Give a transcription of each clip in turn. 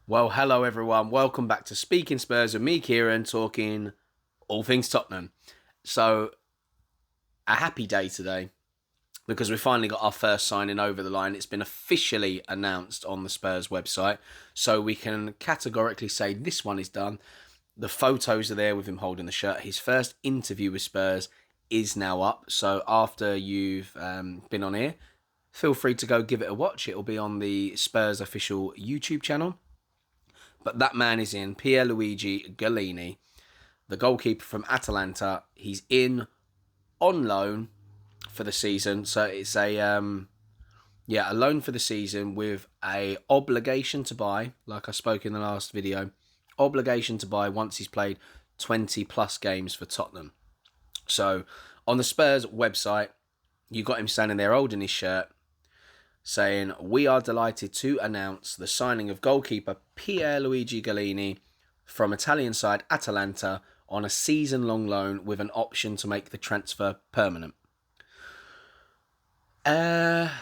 Well, hello everyone. Welcome back to Speaking Spurs with me, Kieran, talking all things Tottenham. So, a happy day today because we finally got our first signing over the line. It's been officially announced on the Spurs website, so we can categorically say this one is done. The photos are there with him holding the shirt. His first interview with Spurs is now up. So, after you've been on here, feel free to go give it a watch. It'll be on the Spurs official YouTube channel. But that man is in, Pierluigi Gollini, the goalkeeper from Atalanta. He's in on loan for the season. So it's a loan for the season with a obligation to buy, like I spoke in the last video, obligation to buy once he's played 20 plus games for Tottenham. So on the Spurs website, you got him standing there holding his shirt, saying, "We are delighted to announce the signing of goalkeeper Pierluigi Gollini from Italian side Atalanta on a season-long loan with an option to make the transfer permanent."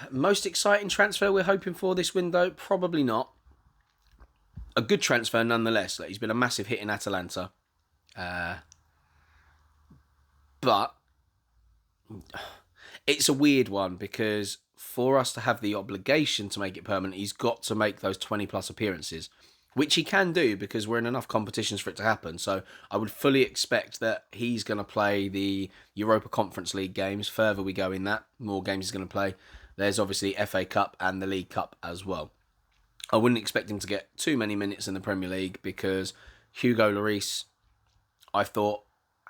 Most exciting transfer we're hoping for this window? Probably not. A good transfer nonetheless. He's been a massive hit in Atalanta. But it's a weird one because for us to have the obligation to make it permanent, he's got to make those 20 plus appearances, which he can do because we're in enough competitions for it to happen. So I would fully expect that he's going to play the Europa Conference League games. Further we go in that, more games he's going to play. There's obviously FA Cup and the League Cup as well. I wouldn't expect him to get too many minutes in the Premier League because Hugo Lloris, I thought,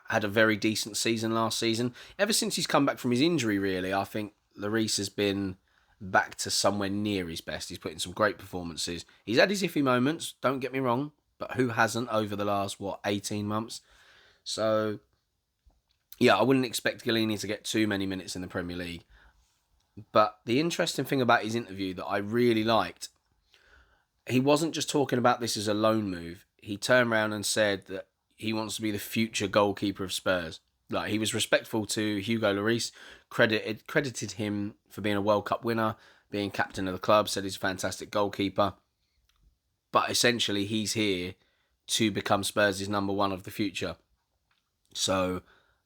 had a very decent season last season. Ever since he's come back from his injury, really, I think Lloris has been back to somewhere near his best. He's put in some great performances. He's had his iffy moments, don't get me wrong, but who hasn't over the last, 18 months? So, yeah, I wouldn't expect Gollini to get too many minutes in the Premier League. But the interesting thing about his interview that I really liked, he wasn't just talking about this as a loan move. He turned around and said that he wants to be the future goalkeeper of Spurs. Like, he was respectful to Hugo Lloris, credited him for being a World Cup winner, being captain of the club, said he's a fantastic goalkeeper. But essentially, he's here to become Spurs' number one of the future. So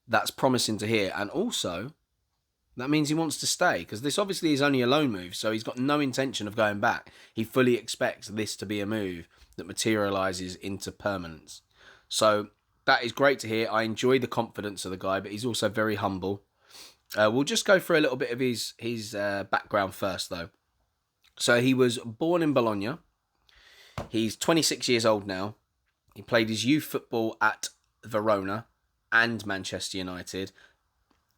that's promising to hear. And also, that means he wants to stay, because this obviously is only a loan move, so he's got no intention of going back. He fully expects this to be a move that materialises into permanence. So that is great to hear. I enjoy the confidence of the guy, but he's also very humble. We'll just go through a little bit of his background first, though. So he was born in Bologna. He's 26 years old now. He played his youth football at Verona and Manchester United,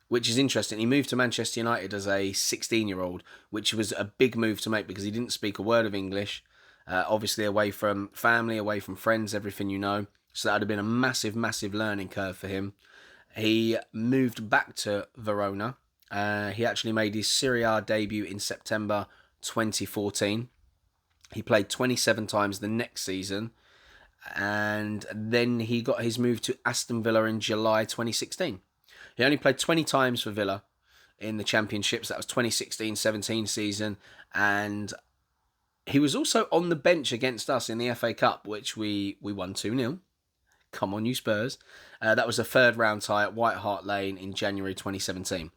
which is interesting. He moved to Manchester United as a 16-year-old, which was a big move to make because he didn't speak a word of English. Obviously away from family, away from friends, everything you know. So that would have been a massive, massive learning curve for him. He moved back to Verona. He actually made his Serie A debut in September 2014. He played 27 times the next season. And then he got his move to Aston Villa in July 2016. He only played 20 times for Villa in the Championships. That was 2016-17 season. And he was also on the bench against us in the FA Cup, which we won 2-0. Come on, you Spurs. That was a third round tie at White Hart Lane in January 2017.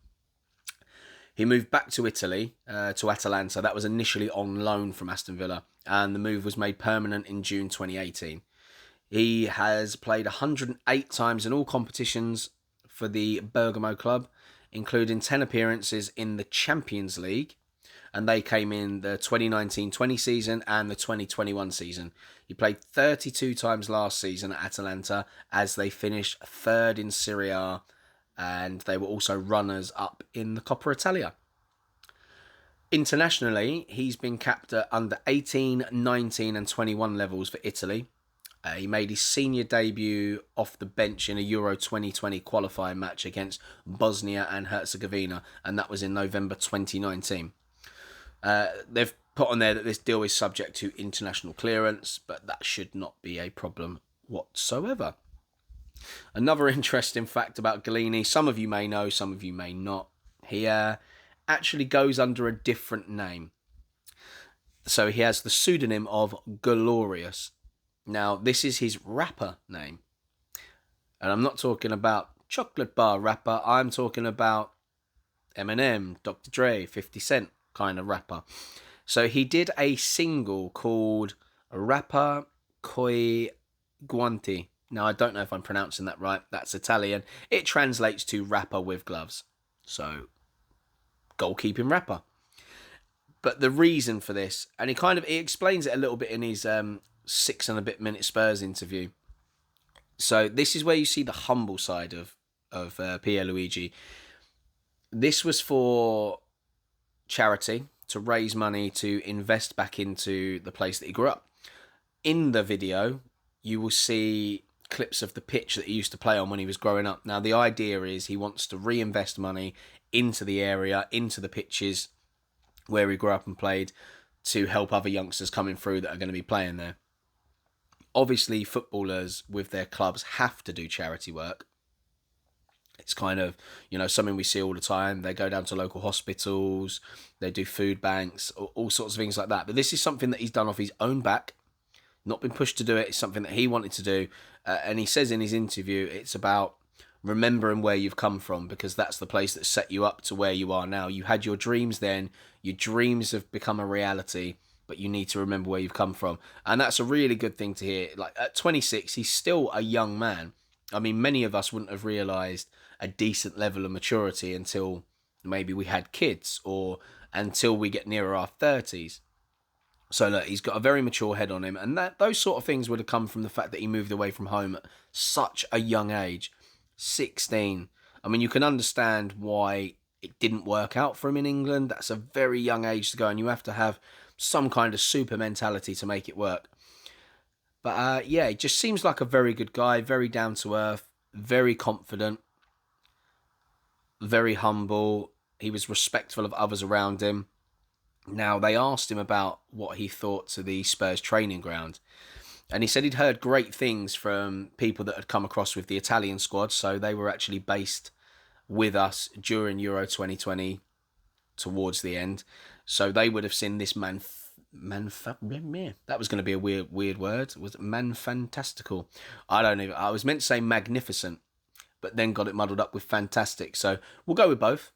He moved back to Italy, to Atalanta. That was initially on loan from Aston Villa, and the move was made permanent in June 2018. He has played 108 times in all competitions for the Bergamo club, including 10 appearances in the Champions League, and they came in the 2019-20 season and the 2021 season. He played 32 times last season at Atalanta as they finished third in Serie A, and they were also runners up in the Coppa Italia. Internationally, he's been capped at under 18, 19 and 21 levels for Italy. He made his senior debut off the bench in a Euro 2020 qualifying match against Bosnia and Herzegovina, and that was in November 2019. They've put on there that this deal is subject to international clearance, but that should not be a problem whatsoever. Another interesting fact about Gollini, some of you may know, some of you may not. He actually goes under a different name. So he has the pseudonym of Glorious. Now, this is his rapper name. And I'm not talking about chocolate bar rapper. I'm talking about Eminem, Dr. Dre, 50 Cent kind of rapper. So he did a single called Rapper Coi Guanti. Now, I don't know if I'm pronouncing that right. That's Italian. It translates to rapper with gloves. So, goalkeeping rapper. But the reason for this, and he explains it a little bit in his 6 and a bit minute Spurs interview. So this is where you see the humble side of Pierluigi. This was for charity, to raise money to invest back into the place that he grew up. In the video, you will see clips of the pitch that he used to play on when he was growing up. Now, the idea is he wants to reinvest money into the area, into the pitches where he grew up and played, to help other youngsters coming through that are going to be playing there. Obviously, footballers with their clubs have to do charity work. It's kind of, something we see all the time. They go down to local hospitals, they do food banks, all sorts of things like that. But this is something that he's done off his own back, not been pushed to do it. It's something that he wanted to do. And he says in his interview, it's about remembering where you've come from, because that's the place that set you up to where you are now. You had your dreams then, your dreams have become a reality, but you need to remember where you've come from. And that's a really good thing to hear. Like, at 26, he's still a young man. I mean, many of us wouldn't have realised a decent level of maturity until maybe we had kids, or until we get nearer our 30s. So look, he's got a very mature head on him, and those sort of things would have come from the fact that he moved away from home at such a young age, 16. I mean, you can understand why it didn't work out for him in England. That's a very young age to go, and you have to have some kind of super mentality to make it work. But yeah, he just seems like a very good guy, very down to earth, very confident, very humble. He was respectful of others around him. Now, they asked him about what he thought to the Spurs training ground. And he said he'd heard great things from people that had come across with the Italian squad. So they were actually based with us during Euro 2020 towards the end. So they would have seen this man. That was going to be a weird word. Was it fantastical? I don't even. I was meant to say magnificent, but then got it muddled up with fantastic. So we'll go with both.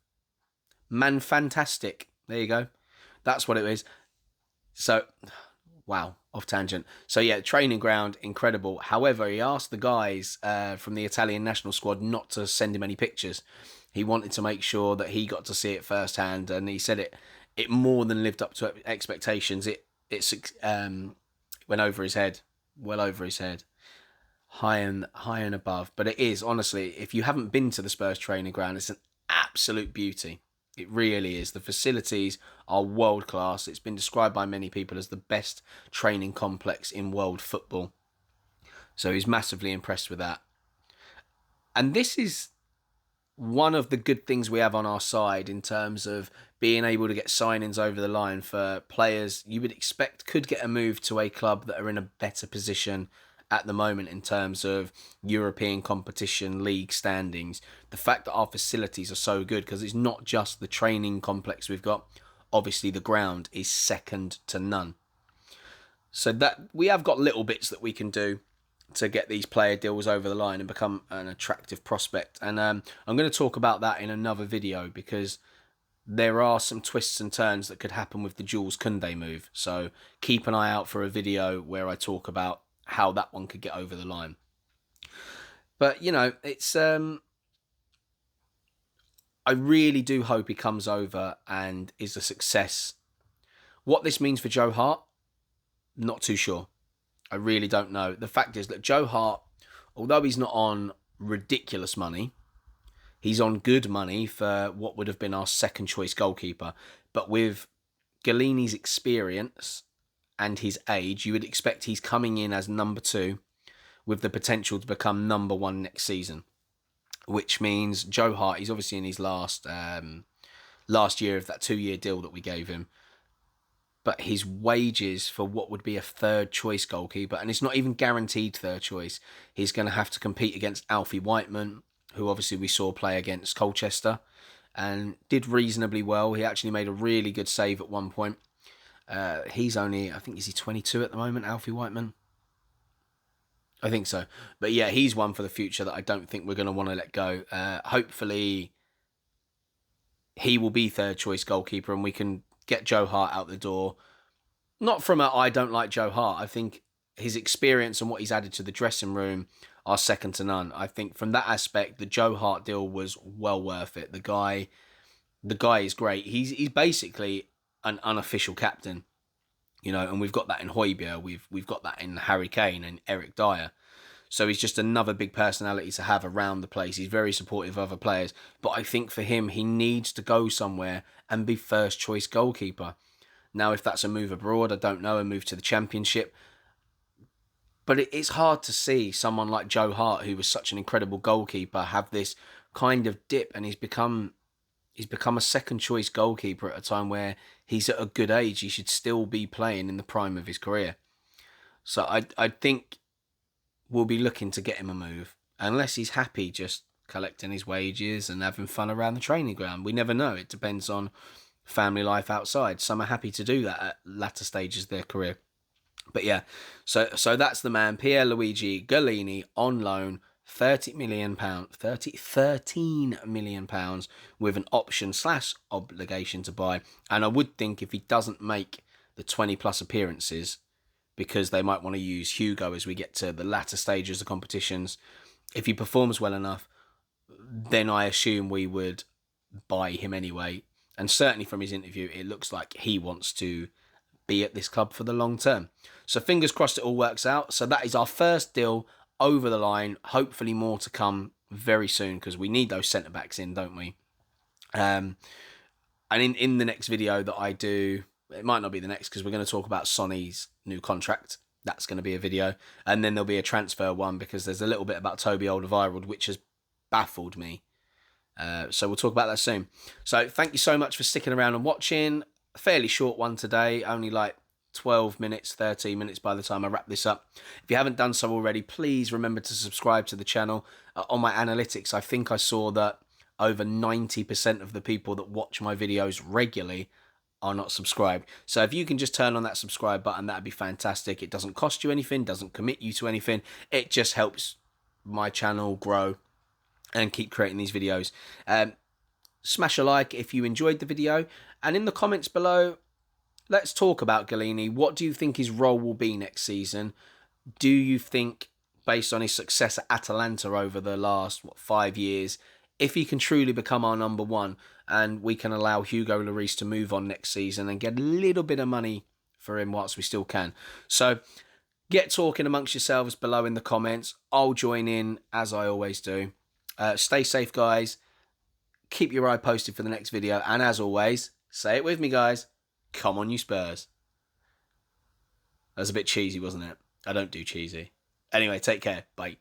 Man fantastic. There you go. That's what it is. So, wow, off tangent. So yeah, training ground, incredible. However, he asked the guys from the Italian national squad not to send him any pictures. He wanted to make sure that he got to see it firsthand, and he said it more than lived up to expectations. It went over his head, well over his head, high and above. But it is, honestly, if you haven't been to the Spurs training ground, it's an absolute beauty. It really is. The facilities are world class. It's been described by many people as the best training complex in world football. So he's massively impressed with that. And this is one of the good things we have on our side in terms of being able to get signings over the line for players you would expect could get a move to a club that are in a better position at the moment in terms of European competition, league standings. The fact that our facilities are so good, because it's not just the training complex we've got. Obviously, the ground is second to none. So that we have got little bits that we can do to get these player deals over the line and become an attractive prospect. And I'm going to talk about that in another video, because there are some twists and turns that could happen with the Jules Koundé move. So keep an eye out for a video where I talk about how that one could get over the line. But, it's I really do hope he comes over and is a success. What this means for Joe Hart, not too sure. I really don't know. The fact is that Joe Hart, although he's not on ridiculous money, he's on good money for what would have been our second choice goalkeeper. But with Gollini's experience and his age, you would expect he's coming in as number 2 with the potential to become number 1 next season. Which means Joe Hart, he's obviously in his last year of that 2-year deal that we gave him. But his wages for what would be a third choice goalkeeper, and it's not even guaranteed third choice, he's going to have to compete against Alfie Whiteman, who obviously we saw play against Colchester and did reasonably well. He actually made a really good save at one point. He's only, I think, is he 22 at the moment, Alfie Whiteman? I think so. But yeah, he's one for the future that I don't think we're going to want to let go. Hopefully, he will be third choice goalkeeper and we can get Joe Hart out the door. Not from a I don't like Joe Hart. I think his experience and what he's added to the dressing room are second to none. I think from that aspect, the Joe Hart deal was well worth it. The guy is great. He's basically an unofficial captain, you know, and we've got that in Højbjerg, we've got that in Harry Kane and Eric Dyer. So he's just another big personality to have around the place. He's very supportive of other players. But I think for him, he needs to go somewhere and be first choice goalkeeper. Now, if that's a move abroad, I don't know, a move to the Championship. But it's hard to see someone like Joe Hart, who was such an incredible goalkeeper, have this kind of dip, and he's become a second choice goalkeeper at a time where he's at a good age. He should still be playing in the prime of his career. So I think we'll be looking to get him a move, unless he's happy just collecting his wages and having fun around the training ground. We never know. It depends on family life outside. Some are happy to do that at latter stages of their career. But yeah, so that's the man, Pierluigi Gollini, on loan, £13 million with an option / obligation to buy. And I would think if he doesn't make the 20 plus appearances, because they might want to use Hugo as we get to the latter stages of competitions, if he performs well enough, then I assume we would buy him anyway. And certainly from his interview, it looks like he wants to be at this club for the long term. So fingers crossed it all works out. So that is our first deal over the line. Hopefully more to come very soon, because we need those centre-backs in, don't we? And in the next video that I do, it might not be the next, because we're going to talk about Sonny's new contract. That's going to be a video. And then there'll be a transfer one, because there's a little bit about Toby Alderweireld, which has baffled me. So we'll talk about that soon. So thank you so much for sticking around and watching. A fairly short one today, only like 12 minutes, 13 minutes by the time I wrap this up. If you haven't done so already, please remember to subscribe to the channel. On my analytics, I think I saw that over 90% of the people that watch my videos regularly are not subscribed. So if you can just turn on that subscribe button, that'd be fantastic. It doesn't cost you anything, doesn't commit you to anything. It just helps my channel grow and keep creating these videos. Smash a like if you enjoyed the video, and in the comments below, let's talk about Gollini. What do you think his role will be next season? Do you think, based on his success at Atalanta over the last 5 years, if he can truly become our number one, and we can allow Hugo Lloris to move on next season and get a little bit of money for him whilst we still can? So get talking amongst yourselves below in the comments. I'll join in as I always do. Stay safe, guys. Keep your eye posted for the next video. And as always, say it with me, guys. Come on, you Spurs. That was a bit cheesy, wasn't it? I don't do cheesy. Anyway, take care. Bye.